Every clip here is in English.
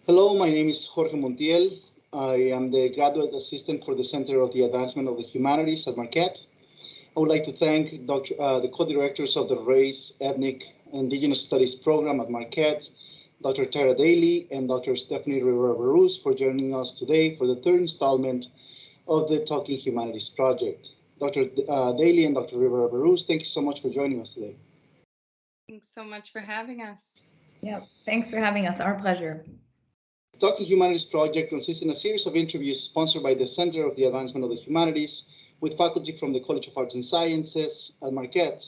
Hello, my name is Jorge Montiel. I am the graduate assistant for the Center of the Advancement of the Humanities at Marquette. I would like to thank the co-directors of the Race, Ethnic, and Indigenous Studies program at Marquette, Dr. Tara Daly and Dr. Stephanie Rivera Berruz for joining us today for the third installment of the Talking Humanities project. Dr. Daly and Dr. Rivera Berruz, thank you so much for joining us today. Thanks so much for having us. Yeah, thanks for having us. Our pleasure. The Talking Humanities project consists in a series of interviews sponsored by the Center of the Advancement of the Humanities with faculty from the College of Arts and Sciences at Marquette.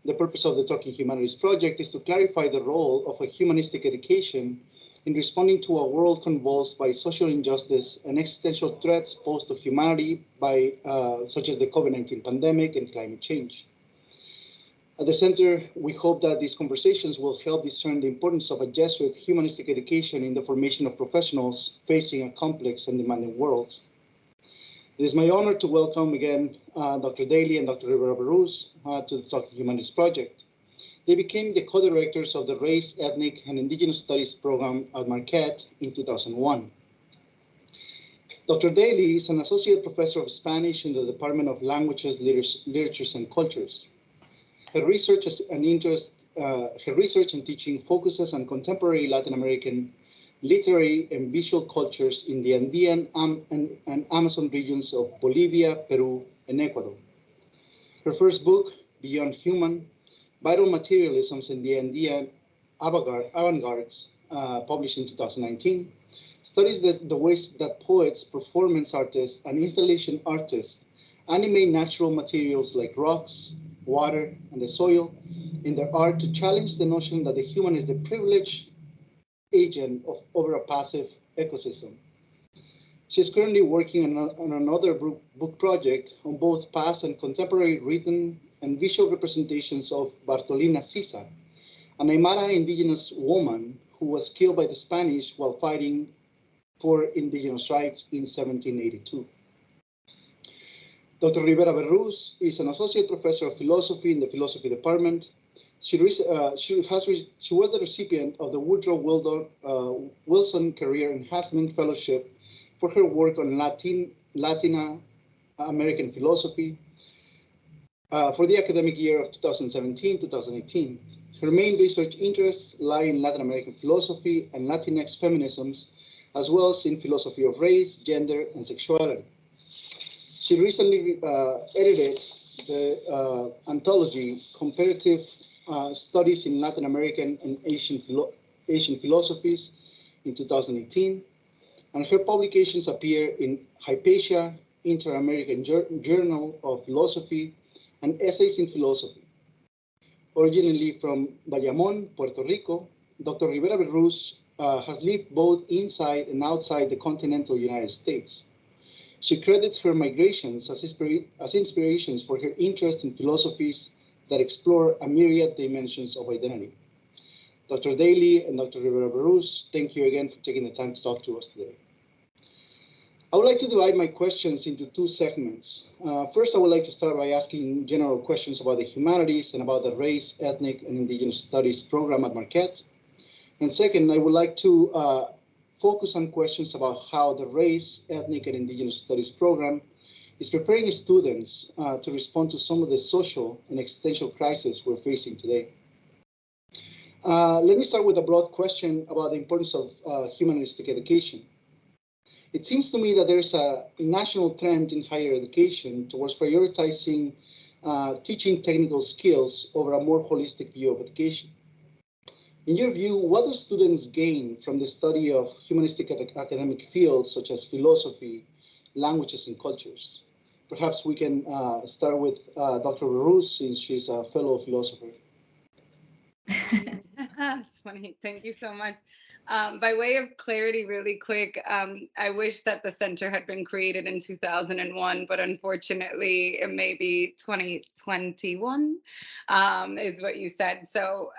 The purpose of the Talking Humanities project is to clarify the role of a humanistic education in responding to a world convulsed by social injustice and existential threats posed to humanity by such as the COVID-19 pandemic and climate change. At the center, we hope that these conversations will help discern the importance of a Jesuit humanistic education in the formation of professionals facing a complex and demanding world. It is my honor to welcome again Dr. Daly and Dr. Rivera Berruz to the Talking Humanities project. They became the co-directors of the Race, Ethnic, and Indigenous Studies program at Marquette in 2001. Dr. Daly is an associate professor of Spanish in the Department of Languages, Literatures, and Cultures. Her research and teaching focuses on contemporary Latin American literary and visual cultures in the Andean and Amazon regions of Bolivia, Peru, and Ecuador. Her first book, Beyond Human, Vital Materialisms in the Andean Avant-Gardes, published in 2019, studies the ways that poets, performance artists, and installation artists animate natural materials like rocks, water, and the soil in their art to challenge the notion that the human is the privileged agent over a passive ecosystem. She's currently working on another book project on both past and contemporary written and visual representations of Bartolina Sisa, an Aymara indigenous woman who was killed by the Spanish while fighting for indigenous rights in 1782. Dr. Rivera Berruz is an associate professor of philosophy in the philosophy department. She was the recipient of the Woodrow Wilson Career Enhancement Fellowship for her work on Latin American philosophy for the academic year of 2017-2018. Her main research interests lie in Latin American philosophy and Latinx feminisms, as well as in philosophy of race, gender, and sexuality. She recently edited the anthology Comparative Studies in Latin American and Asian Philosophies in 2018, and her publications appear in Hypatia, Inter-American Journal of Philosophy, and Essays in Philosophy. Originally from Bayamón, Puerto Rico, Dr. Rivera Berruz has lived both inside and outside the continental United States. She credits her migrations as inspirations for her interest in philosophies that explore a myriad dimensions of identity. Dr. Daly and Dr. Rivera Berruz, thank you again for taking the time to talk to us today. I would like to divide my questions into two segments. First, I would like to start by asking general questions about the humanities and about the Race, Ethnic, and Indigenous Studies program at Marquette. And second, I would like to focus on questions about how the Race, Ethnic, and Indigenous Studies program is preparing students to respond to some of the social and existential crises we're facing today. Let me start with a broad question about the importance of humanistic education. It seems to me that there's a national trend in higher education towards prioritizing teaching technical skills over a more holistic view of education. In your view, what do students gain from the study of humanistic academic fields such as philosophy, languages, and cultures? Perhaps we can start with Dr. Berruz, since she's a fellow philosopher. That's funny. Thank you so much. By way of clarity, really quick, I wish that the center had been created in 2001, but unfortunately, it may be 2021, is what you said. So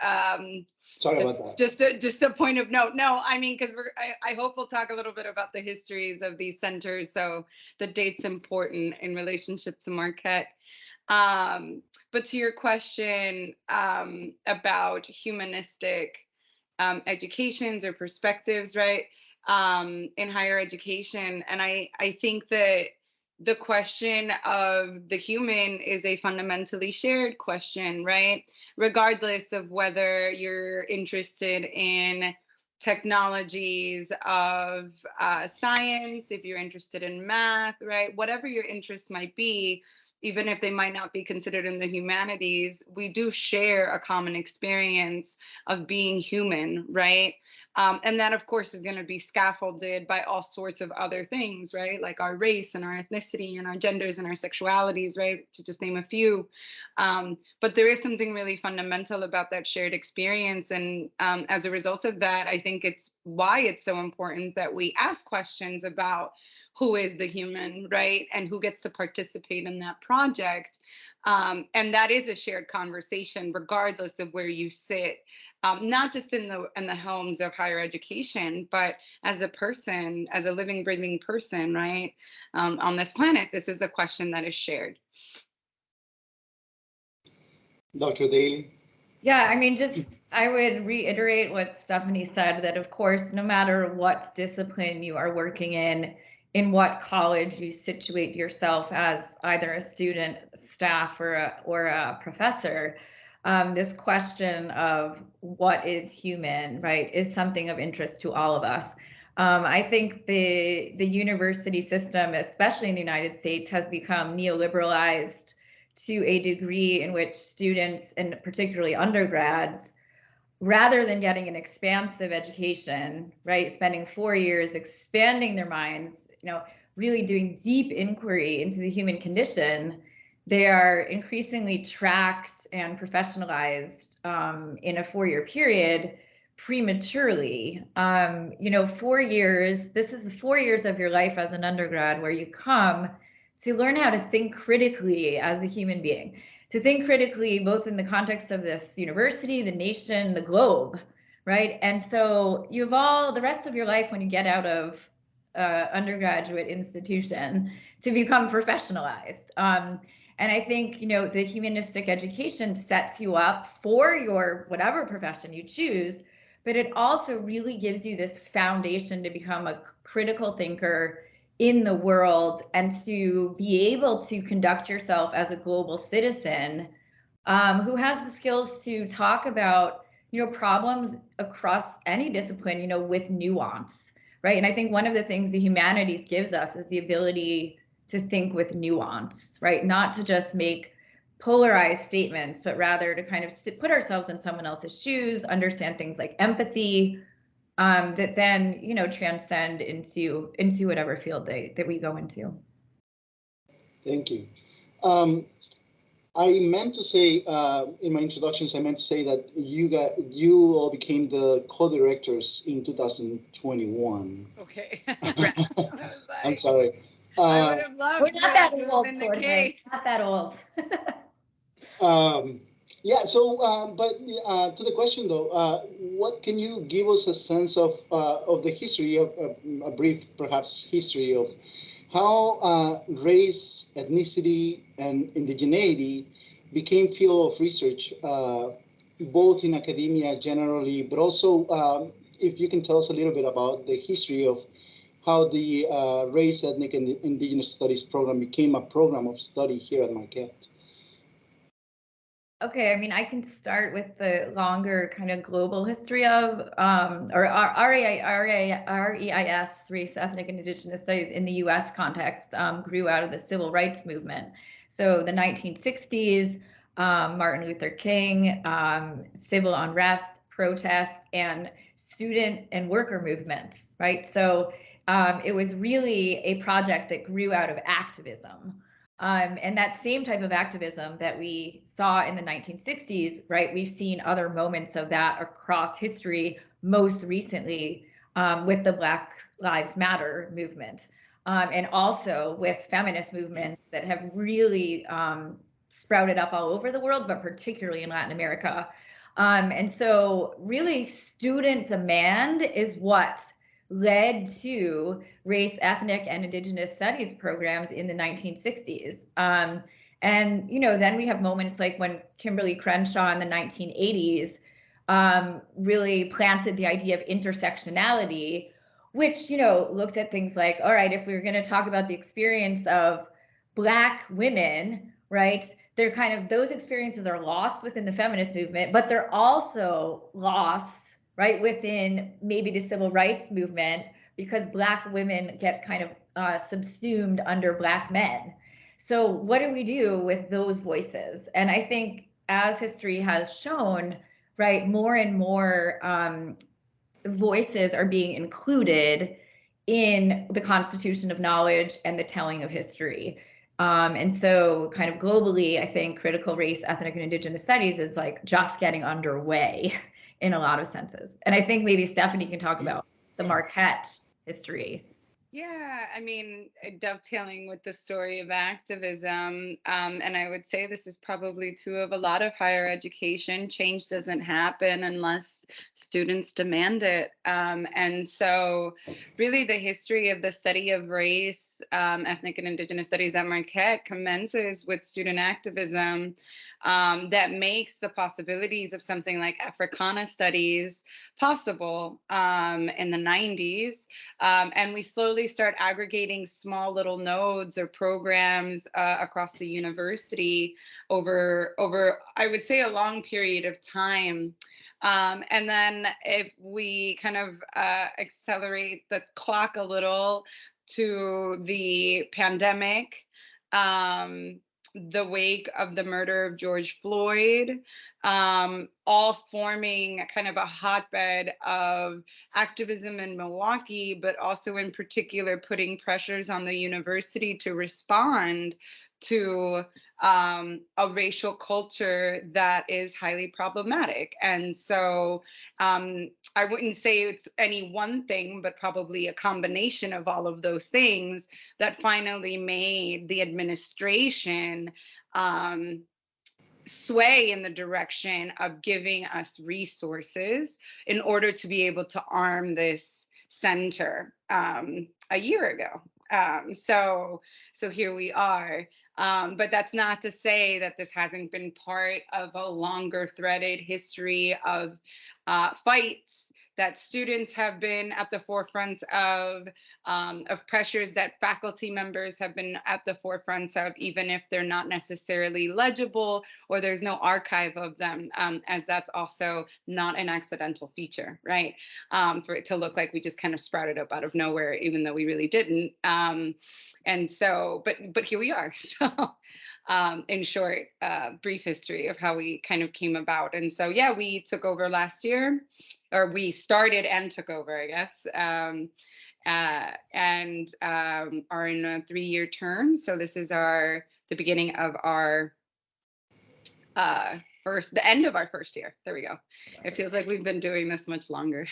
sorry about that. Just a point of note. No, I mean, because I hope we'll talk a little bit about the histories of these centers. So the date's important in relationship to Marquette. But to your question about humanistic educations or perspectives, right, in higher education. And I think that the question of the human is a fundamentally shared question, right? Regardless of whether you're interested in technologies of science, if you're interested in math, right? Whatever your interests might be, even if they might not be considered in the humanities, we do share a common experience of being human, right? And that, of course, is going to be scaffolded by all sorts of other things, right? Like our race and our ethnicity and our genders and our sexualities, right? To just name a few. But there is something really fundamental about that shared experience. And as a result of that, I think it's why it's so important that we ask questions about who is the human, right? And who gets to participate in that project. And that is a shared conversation, regardless of where you sit, not just in the homes of higher education, but as a person, as a living, breathing person, right, on this planet. This is a question that is shared. Dr. Daly? Yeah, I mean, I would reiterate what Stephanie said, that of course, no matter what discipline you are working in what college you situate yourself as either a student, staff, or a professor, this question of what is human, right, is something of interest to all of us. I think the university system, especially in the United States, has become neoliberalized to a degree in which students, and particularly undergrads, rather than getting an expansive education, right, spending 4 years expanding their minds, really doing deep inquiry into the human condition, they are increasingly tracked and professionalized in a 4-year period prematurely. 4 years, this is 4 years of your life as an undergrad where you come to learn how to think critically as a human being, to think critically both in the context of this university, the nation, the globe, right? And so you have all the rest of your life when you get out of undergraduate institution to become professionalized. And I think, the humanistic education sets you up for your whatever profession you choose, but it also really gives you this foundation to become a critical thinker in the world and to be able to conduct yourself as a global citizen who has the skills to talk about, problems across any discipline, with nuance, right? And I think one of the things the humanities gives us is the ability to think with nuance, right? Not to just make polarized statements, but rather to kind of put ourselves in someone else's shoes, understand things like empathy, that then, transcend into whatever field that we go into. Thank you. I meant to say in my introductions, I meant to say that you all became the co-directors in 2021. Okay. I'm sorry. I would have loved. We're not that old, not that old. Yeah. So, but to the question though, what can you give us a sense of the history of a brief, perhaps, history of how race, ethnicity, and indigeneity became field of research, both in academia generally, but also if you can tell us a little bit about the history of how the Race, Ethnic, and Indigenous Studies program became a program of study here at Marquette. Okay, I mean, I can start with the longer kind of global history of, or REIS, Race, Ethnic, and Indigenous Studies in the US context, grew out of the civil rights movement. So the 1960s, Martin Luther King, civil unrest, protests, and student and worker movements, right? So it was really a project that grew out of activism. And that same type of activism that we saw in the 1960s, right? We've seen other moments of that across history, most recently with the Black Lives Matter movement, and also with feminist movements that have really sprouted up all over the world, but particularly in Latin America. And so really student demand is what led to race, ethnic, and indigenous studies programs in the 1960s. And, then we have moments like when Kimberly Crenshaw in the 1980s really planted the idea of intersectionality, which, looked at things like, all right, if we were going to talk about the experience of Black women, right, they're kind of, those experiences are lost within the feminist movement, but they're also lost, right, within maybe the civil rights movement, because Black women get kind of subsumed under Black men. So what do we do with those voices? And I think, as history has shown, right, more and more voices are being included in the constitution of knowledge and the telling of history. And so kind of globally, I think critical race, ethnic, and indigenous studies is like just getting underway in a lot of senses. And I think maybe Stephanie can talk about the Marquette history. Yeah, I mean, dovetailing with the story of activism, and I would say this is probably true of a lot of higher education. Change doesn't happen unless students demand it. And so really the history of the study of race, ethnic and indigenous studies at Marquette commences with student activism that makes the possibilities of something like Africana studies possible in the 90s. And we slowly start aggregating small little nodes or programs across the university over, I would say, a long period of time. And then if we kind of accelerate the clock a little to the pandemic, the wake of the murder of George Floyd, all forming kind of a hotbed of activism in Milwaukee, but also in particular putting pressures on the university to respond to a racial culture that is highly problematic. And so I wouldn't say it's any one thing, but probably a combination of all of those things that finally made the administration sway in the direction of giving us resources in order to be able to arm this center a year ago. So here we are. But that's not to say that this hasn't been part of a longer threaded history of fights that students have been at the forefront of pressures that faculty members have been at the forefront of, even if they're not necessarily legible or there's no archive of them, as that's also not an accidental feature, right? For it to look like we just kind of sprouted up out of nowhere, even though we really didn't. And so, but here we are. So in short, brief history of how we kind of came about. And so, yeah, we took over last year, or we started and took over, I guess, and are in a 3-year term. So this is the beginning of our the end of our first year. There we go. It feels like we've been doing this much longer.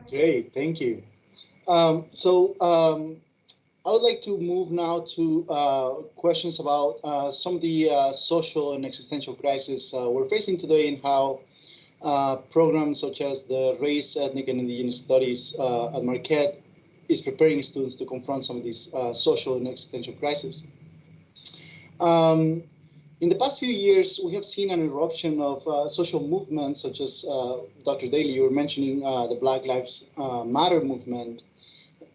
Great, thank you. I would like to move now to questions about some of the social and existential crises we're facing today, and how programs such as the Race, Ethnic, and Indigenous Studies at Marquette is preparing students to confront some of these social and existential crises. In the past few years, we have seen an eruption of social movements, such as Dr. Daly, you were mentioning the Black Lives Matter movement.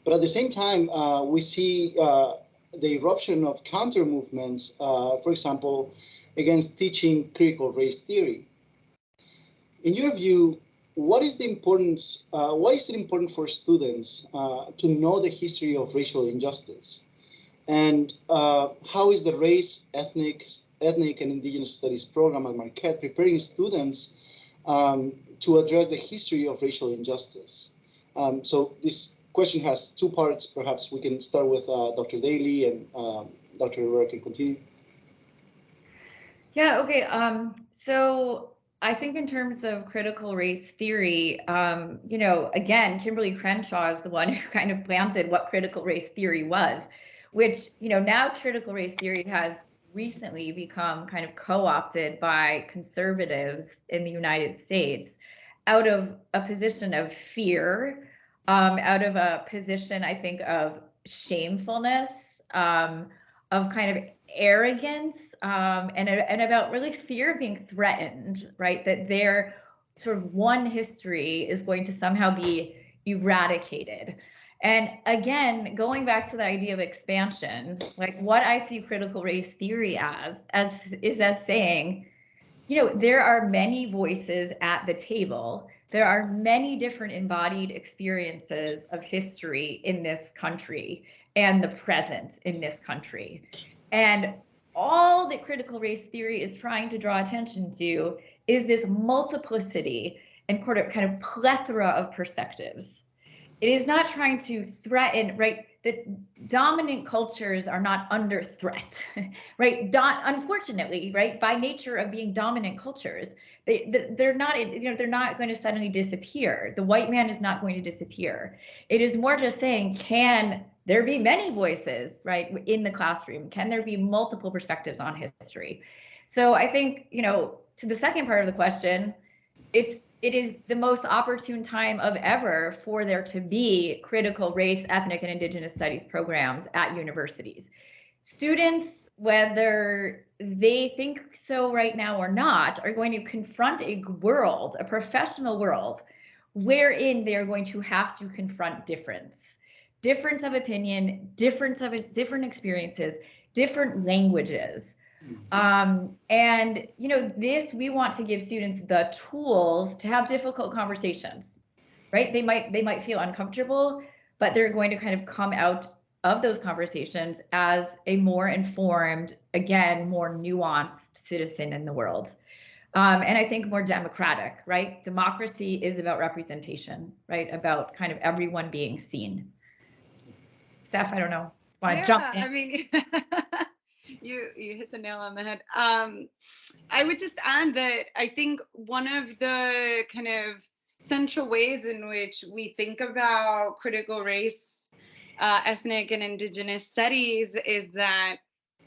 But at the same time, we see the eruption of counter movements, for example, against teaching critical race theory. In your view, what is the importance? Why is it important for students to know the history of racial injustice? And how is the Race, Ethnic, and Indigenous Studies program at Marquette preparing students to address the history of racial injustice? So this question has two parts. Perhaps we can start with Dr. Daly, and Dr. Rivera can continue. Yeah, okay. So I think in terms of critical race theory, again, Kimberly Crenshaw is the one who kind of planted what critical race theory was, which, now critical race theory has recently become kind of co-opted by conservatives in the United States out of a position of fear, out of a position, I think, of shamefulness, of kind of arrogance and about really fear of being threatened, right? That their sort of one history is going to somehow be eradicated. And again, going back to the idea of expansion, like what I see critical race theory as saying, you know, there are many voices at the table. There are many different embodied experiences of history in this country and the present in this country. And all that critical race theory is trying to draw attention to is this multiplicity and kind of plethora of perspectives. It is not trying to threaten, right? That dominant cultures are not under threat, right? Unfortunately, right, by nature of being dominant cultures, they're not, you know, they're not going to suddenly disappear. The white man is not going to disappear. It is more just saying, can there be many voices, right, in the classroom? Can there be multiple perspectives on history? So I think, you know, to the second part of the question, it is the most opportune time of ever for there to be critical race, ethnic, and indigenous studies programs at universities. Students, whether they think so right now or not, are going to confront a world, a professional world, wherein they are going to have to confront difference of opinion, different experiences, different languages. And you know, we want to give students the tools to have difficult conversations, right? They might feel uncomfortable, but they're going to kind of come out of those conversations as a more informed, again, more nuanced citizen in the world. And I think more democratic, right? Democracy is about representation, right? About kind of everyone being seen. Steph, I don't know. Want to jump in? I mean, you hit the nail on the head. I would just add that I think one of the kind of central ways in which we think about critical race, ethnic and indigenous studies is that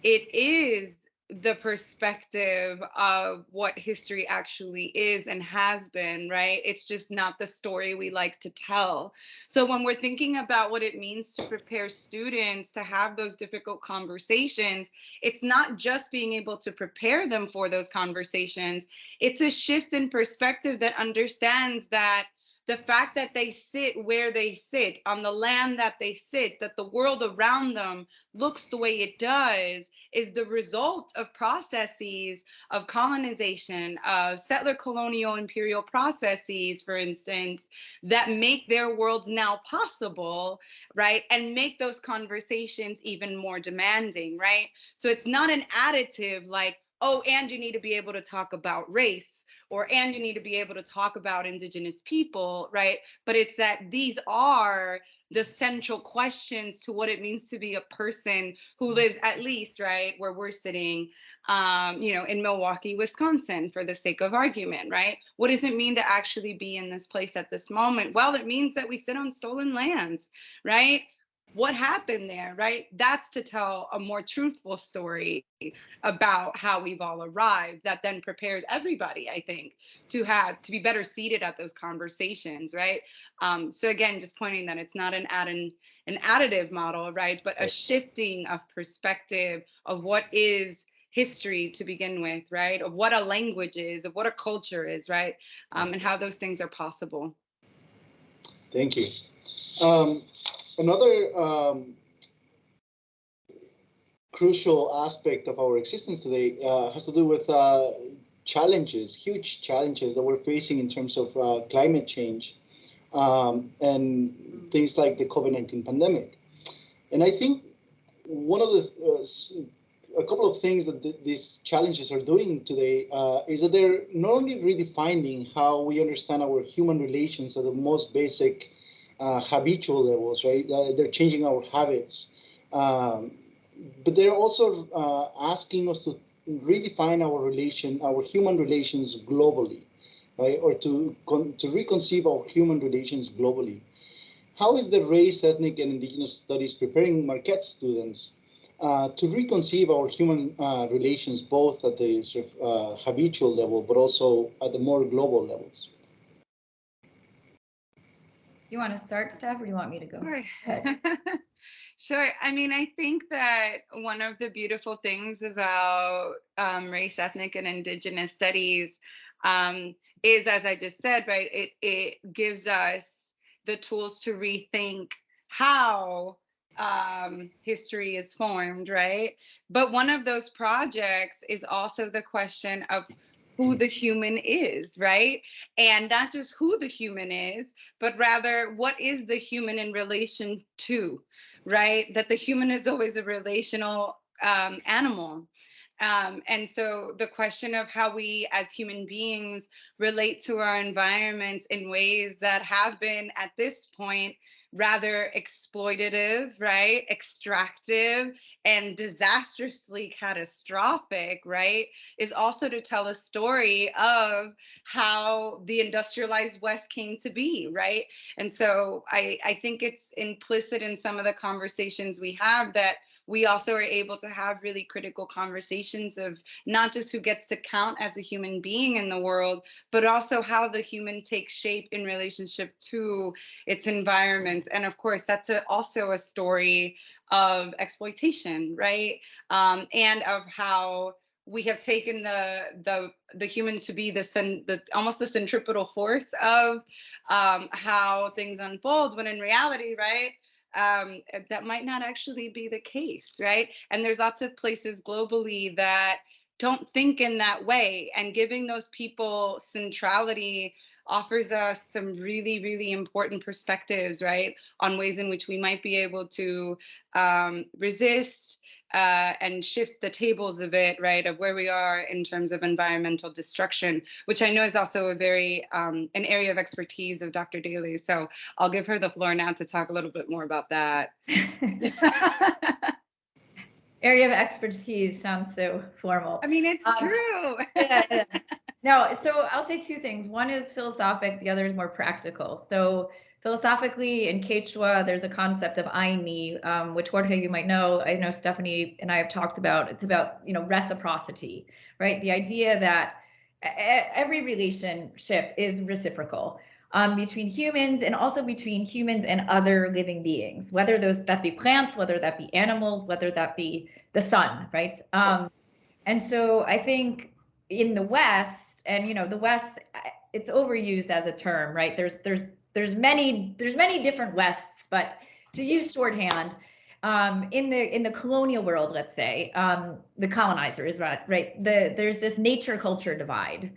it is the perspective of what history actually is and has been, right? It's just not the story we like to tell. So when we're thinking about what it means to prepare students to have those difficult conversations, it's not just being able to prepare them for those conversations. It's a shift in perspective that understands that the fact that they sit where they sit, on the land that they sit, that the world around them looks the way it does, is the result of processes of colonization, of settler colonial imperial processes, for instance, that make their worlds now possible, right? And make those conversations even more demanding, right? So it's not an additive like, oh, and you need to be able to talk about race, and you need to be able to talk about indigenous people, right? But it's that these are the central questions to what it means to be a person who lives, at least, right, where we're sitting, you know, in Milwaukee, Wisconsin, for the sake of argument, right? What does it mean to actually be in this place at this moment? Well, it means that we sit on stolen lands, right? What happened there, right? That's to tell a more truthful story about how we've all arrived, that then prepares everybody, I think, to be better seated at those conversations, right? So again, just pointing that it's not an additive model, right? But a shifting of perspective of what is history to begin with, right? Of what a language is, of what a culture is, right? And how those things are possible. Thank you. Another crucial aspect of our existence today has to do with challenges, huge challenges that we're facing in terms of climate change and things like the COVID-19 pandemic. And I think one of the a couple of things that these challenges are doing today is that they're not only redefining how we understand our human relations at the most basic habitual levels, right? They're changing our habits, but they're also asking us to redefine our human relations globally, right? Or to reconceive our human relations globally. How is the race, ethnic, and indigenous studies preparing Marquette students to reconceive our human relations, both at the sort of, habitual level, but also at the more global levels? You want to start, Steph, or do you want me to go? Sure. Sure. I mean, I think that one of the beautiful things about race, ethnic, and indigenous studies is, as I just said, right, it gives us the tools to rethink how history is formed, right? But one of those projects is also the question of who the human is, right? And not just who the human is, but rather what is the human in relation to, right? That the human is always a relational animal. And so the question of how we as human beings relate to our environments in ways that have been at this point rather exploitative, right? Extractive and disastrously catastrophic, right? Is also to tell a story of how the industrialized West came to be, right? And so I think it's implicit in some of the conversations we have that we also are able to have really critical conversations of not just who gets to count as a human being in the world, but also how the human takes shape in relationship to its environment. And of course, that's also a story of exploitation, right? And of how we have taken the human to be the almost the centripetal force of how things unfold, when in reality, right, that might not actually be the case, right? And there's lots of places globally that don't think in that way, and giving those people centrality offers us some really, really important perspectives, right, on ways in which we might be able to resist and shift the tables a bit, right, of where we are in terms of environmental destruction, which I know is also a very an area of expertise of Dr. Daly. So I'll give her the floor now to talk a little bit more about that. Area of expertise sounds so formal. I mean, it's true. Yeah. No, so I'll say two things. One is philosophic, the other is more practical. So philosophically, in Quechua, there's a concept of Aini, which Jorge, you might know. I know Stephanie and I have talked about. It's about, reciprocity, right? The idea that every relationship is reciprocal. Between humans and also between humans and other living beings, whether that be plants, whether that be animals, whether that be the sun, right? And so I think in the West, and the West, it's overused as a term, right? There's many different Wests, but to use shorthand, in the colonial world, let's say, the colonizers, right? There's this nature culture divide.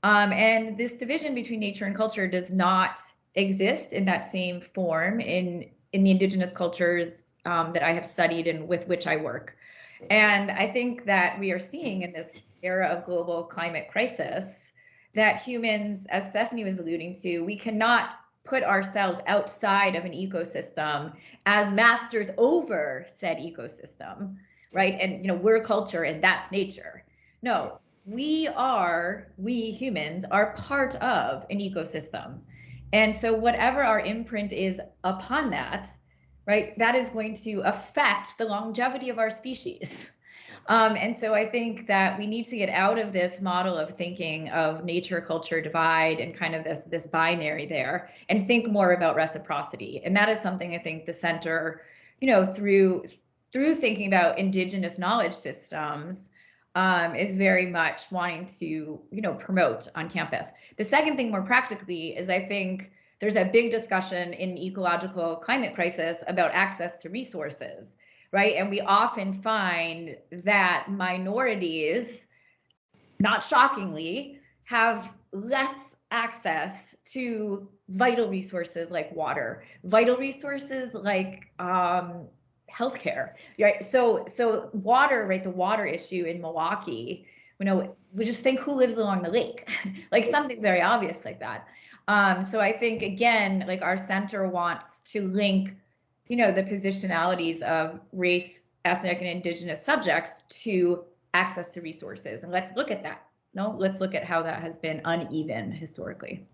And this division between nature and culture does not exist in that same form in the indigenous cultures that I have studied and with which I work. And I think that we are seeing in this era of global climate crisis that humans, as Stephanie was alluding to, we cannot put ourselves outside of an ecosystem as masters over said ecosystem, right? And we're culture and that's nature. No. We humans are part of an ecosystem. And so whatever our imprint is upon that, right, that is going to affect the longevity of our species. And so I think that we need to get out of this model of thinking of nature culture divide and kind of this binary there, and think more about reciprocity. And that is something I think the center, through thinking about indigenous knowledge systems, is very much wanting to, promote on campus. The second thing more practically is I think there's a big discussion in ecological climate crisis about access to resources, right? And we often find that minorities, not shockingly, have less access to vital resources like water, vital resources like healthcare, right? So water, right? The water issue in Milwaukee, we just think who lives along the lake, like something very obvious like that. So I think again, like our center wants to link, the positionalities of race, ethnic, and indigenous subjects to access to resources, and let's look at that. Let's look at how that has been uneven historically.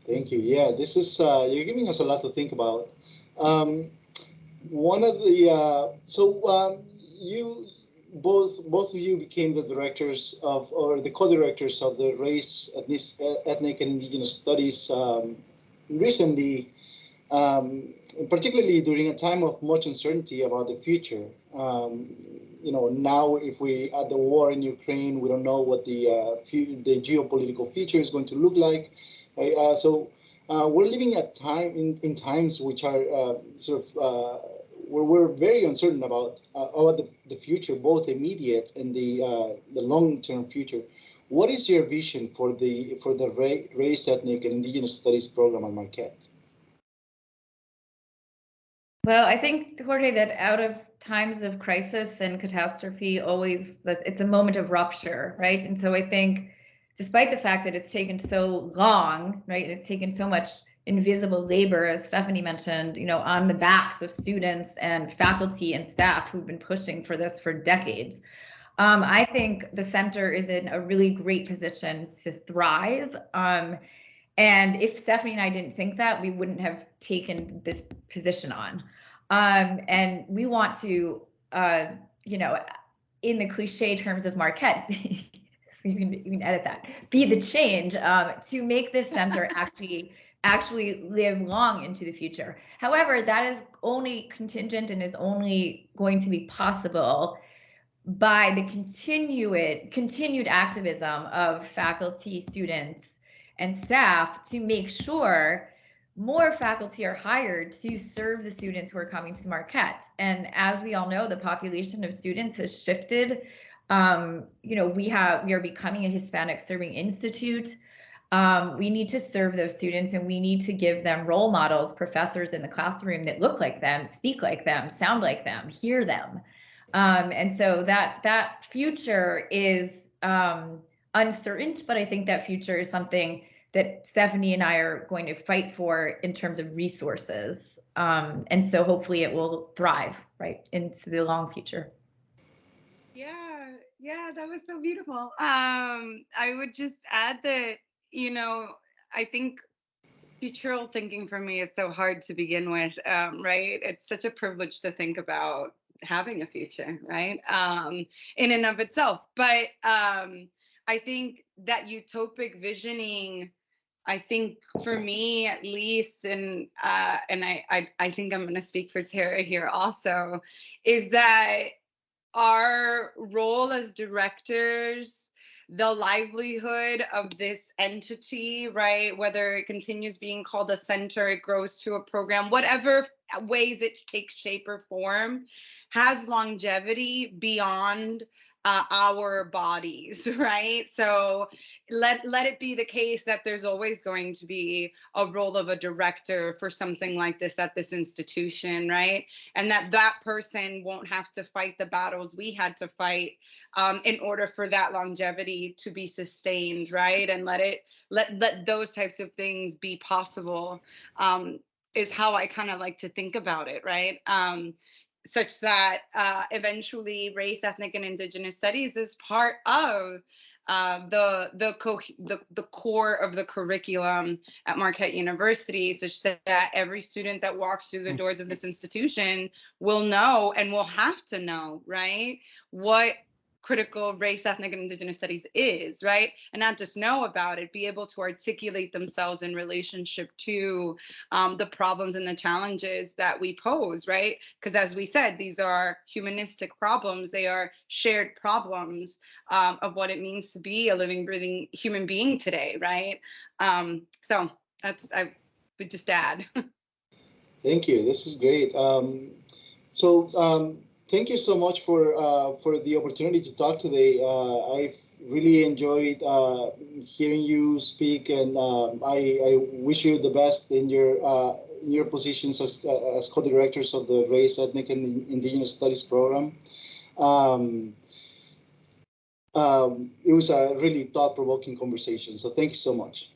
Thank you. Yeah, this is you're giving us a lot to think about. One of the you both of you became the directors or the co-directors of the Race, Ethnic, and Indigenous Studies recently, particularly during a time of much uncertainty about the future. Now if we add the war in Ukraine, we don't know what the geopolitical future is going to look like. We're living at in times which are where we're very uncertain about the future, both immediate and the long-term future. What is your vision for the race, ethnic, and indigenous studies program at Marquette? Well, I think, Jorge, that out of times of crisis and catastrophe, it's a moment of rupture, right? And so I think, despite the fact that it's taken so long, right, and it's taken so much invisible labor, as Stephanie mentioned, on the backs of students and faculty and staff who've been pushing for this for decades. I think the center is in a really great position to thrive. And if Stephanie and I didn't think that, we wouldn't have taken this position on. And we want to, in the cliche terms of Marquette, so you can edit that, be the change to make this center actually live long into the future. However, that is only contingent and is only going to be possible by the continued activism of faculty, students, and staff to make sure more faculty are hired to serve the students who are coming to Marquette. And as we all know, the population of students has shifted. We are becoming a Hispanic serving institute. We need to serve those students, and we need to give them role models, professors in the classroom that look like them, speak like them, sound like them, hear them. And so that future is uncertain, but I think that future is something that Stephanie and I are going to fight for in terms of resources. And so hopefully it will thrive right into the long future. Yeah, that was so beautiful. I would just add that, I think futural thinking for me is so hard to begin with, right? It's such a privilege to think about having a future, right? In and of itself. But I think that utopic visioning, I think for me at least, and I think I'm going to speak for Tara here also, is that our role as directors, the livelihood of this entity, right? Whether it continues being called a center, it grows to a program, whatever ways it takes shape or form, has longevity beyond our bodies, right? So let it be the case that there's always going to be a role of a director for something like this at this institution, right? And that person won't have to fight the battles we had to fight in order for that longevity to be sustained, right? And let those types of things be possible, is how I kind of like to think about it, right? Such that eventually race, ethnic, and indigenous studies is part of the core of the curriculum at Marquette University, such that every student that walks through the doors of this institution will know and will have to know, right, what critical race, ethnic, and indigenous studies is, right? And not just know about it, be able to articulate themselves in relationship to the problems and the challenges that we pose, right? Because as we said, these are humanistic problems. They are shared problems of what it means to be a living, breathing human being today, right? So I would just add. Thank you. This is great. Thank you so much for the opportunity to talk today. I've really enjoyed hearing you speak, and I wish you the best in your positions as co-directors of the Race, Ethnic, and Indigenous Studies program. It was a really thought-provoking conversation, so thank you so much.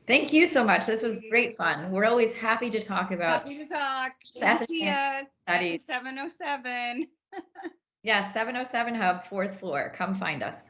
Thank you so much. This was great fun. We're always happy to talk about. Happy to talk. Studies. 707. Yeah, 707 Hub, 4th floor. Come find us.